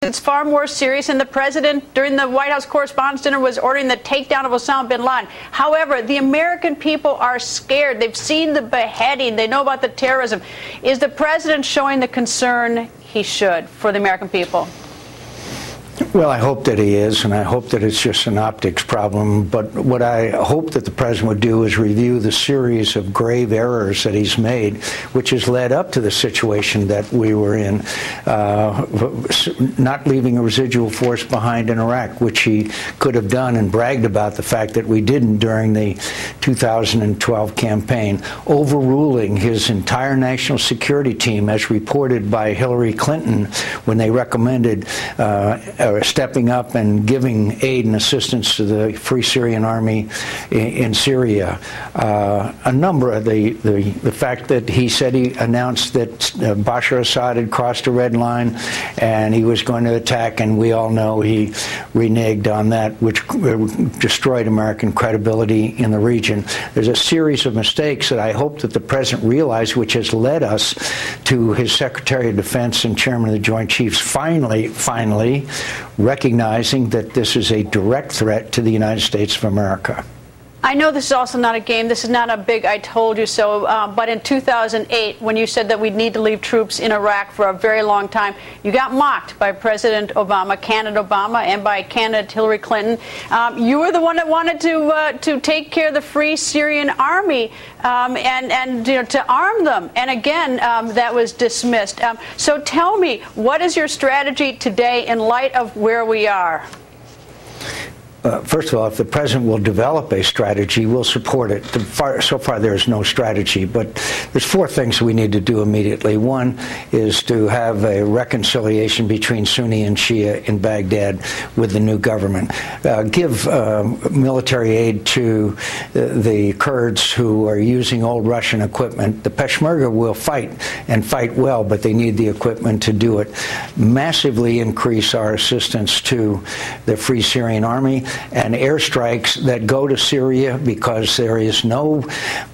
It's far more serious, and the president, during the White House Correspondents' Dinner, was ordering the takedown of Osama bin Laden. However, the American people are scared. They've seen the beheading. They know about the terrorism. Is the president showing the concern he should for the American people? Well, I hope that he is, and I hope that it's just an optics problem. But what I hope that the president would do is review the series of grave errors that he's made, which has led up to the situation that we were in, not leaving a residual force behind in Iraq, which he could have done and bragged about the fact that we didn't during the 2012 campaign, overruling his entire national security team, as reported by Hillary Clinton when they recommended stepping up and giving aid and assistance to the Free Syrian Army in Syria. A number of the fact that he said he announced that Bashar Assad had crossed a red line and he was going to attack, and we all know he reneged on that, which destroyed American credibility in the region. There's a series of mistakes that I hope that the president realized, which has led us to his Secretary of Defense and Chairman of the Joint Chiefs finally recognizing that this is a direct threat to the United States of America. I know this is also not a game. This is not a big I told you so. But in 2008, when you said that we'd need to leave troops in Iraq for a very long time, you got mocked by President Obama, candidate Obama, and by candidate Hillary Clinton. You were the one that wanted to take care of the Free Syrian Army and to arm them. And again, that was dismissed. So tell me, what is your strategy today in light of where we are? First of all, if the president will develop a strategy, we'll support it. So far, there is no strategy, but there's four things we need to do immediately. One is to have a reconciliation between Sunni and Shia in Baghdad with the new government. Give military aid to the Kurds who are using old Russian equipment. The Peshmerga will fight and fight well, but they need the equipment to do it. Massively increase our assistance to the Free Syrian Army, and airstrikes that go to Syria, because there is no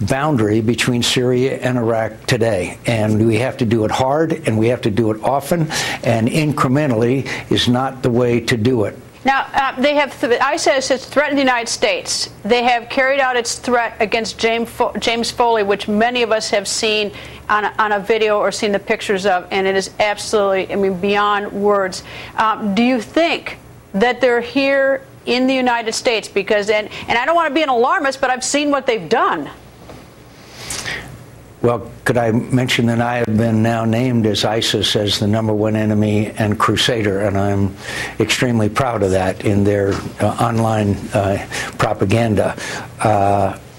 boundary between Syria and Iraq today. And we have to do it hard, and we have to do it often, and incrementally is not the way to do it. Now, ISIS has threatened the United States. They have carried out its threat against James Foley, which many of us have seen on a video or seen the pictures of, and it is absolutely, beyond words. Do you think that they're here in the United States? Because, and I don't want to be an alarmist, but I've seen what they've done. Well, could I mention that I have been now named as ISIS as the #1 enemy and crusader, and I'm extremely proud of that in their online propaganda.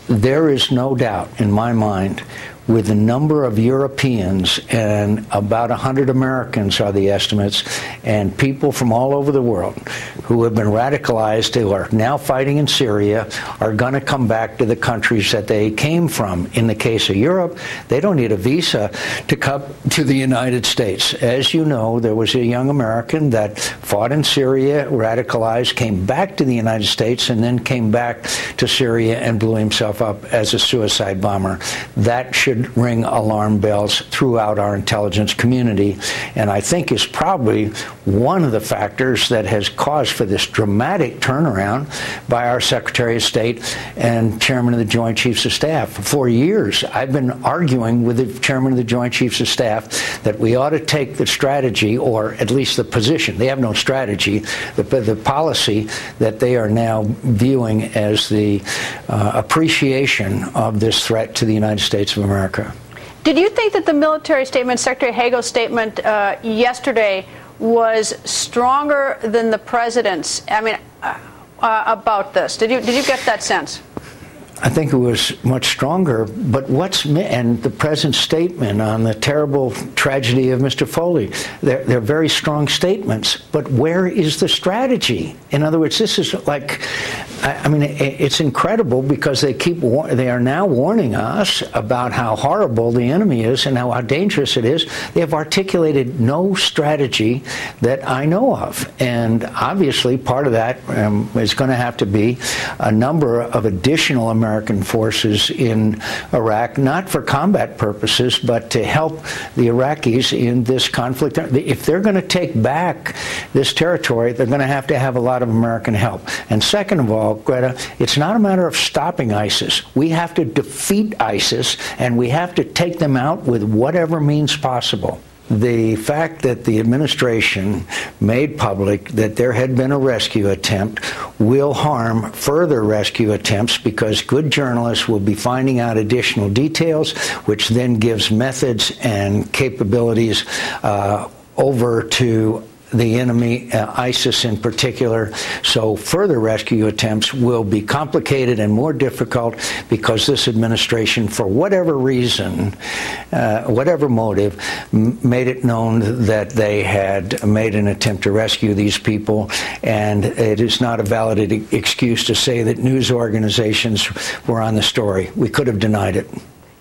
There is no doubt in my mind, with the number of Europeans, and about 100 Americans are the estimates, and people from all over the world who have been radicalized, who are now fighting in Syria, are going to come back to the countries that they came from. In the case of Europe, they don't need a visa to come to the United States. As you know, there was a young American that fought in Syria, radicalized, came back to the United States, and then came back to Syria and blew himself up as a suicide bomber. That should ring alarm bells throughout our intelligence community, and I think is probably one of the factors that has caused for this dramatic turnaround by our Secretary of State and Chairman of the Joint Chiefs of Staff. For years, I've been arguing with the Chairman of the Joint Chiefs of Staff that we ought to take the strategy, or at least the position, they have no strategy, the policy that they are now viewing as the appreciation of this threat to the United States of America. Did you think that the military statement, Secretary Hagel's statement yesterday, was stronger than the president's? About this, did you get that sense? I think it was much stronger, but and the president's statement on the terrible tragedy of Mr. Foley, they're very strong statements, but where is the strategy? In other words, this is like I mean, it's incredible because they are now warning us about how horrible the enemy is and how dangerous it is. They have articulated no strategy that I know of. And obviously, part of that is going to have to be a number of additional American forces in Iraq, not for combat purposes, but to help the Iraqis in this conflict. If they're going to take back this territory, they're going to have a lot of American help. And second of all, Greta, it's not a matter of stopping ISIS. We have to defeat ISIS, and we have to take them out with whatever means possible. The fact that the administration made public that there had been a rescue attempt will harm further rescue attempts because good journalists will be finding out additional details, which then gives methods and capabilities over to the enemy, ISIS in particular. So further rescue attempts will be complicated and more difficult because this administration, for whatever reason, whatever motive, made it known that they had made an attempt to rescue these people. And it is not a valid excuse to say that news organizations were on the story. We could have denied it.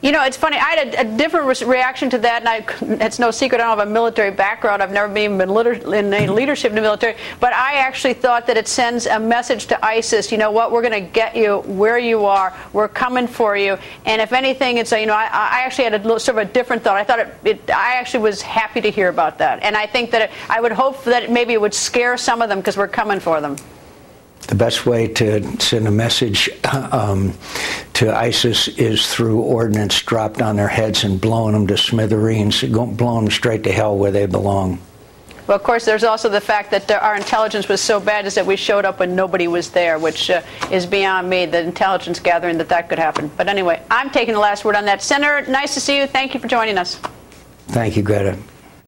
You know, it's funny, I had a different reaction to that, and it's no secret I don't have a military background. I've never been in any leadership in the military, but I actually thought that it sends a message to ISIS, you know what, we're going to get you where you are, we're coming for you. And if anything, it's, you know, I actually had a little, sort of a different thought. I thought I actually was happy to hear about that. And I think that I would hope that maybe it would scare some of them because we're coming for them. The best way to send a message to ISIS is through ordnance dropped on their heads and blowing them to smithereens, blowing them straight to hell where they belong. Well, of course, there's also the fact that our intelligence was so bad is that we showed up when nobody was there, which is beyond me, the intelligence gathering that could happen. But anyway, I'm taking the last word on that. Senator, nice to see you. Thank you for joining us. Thank you, Greta.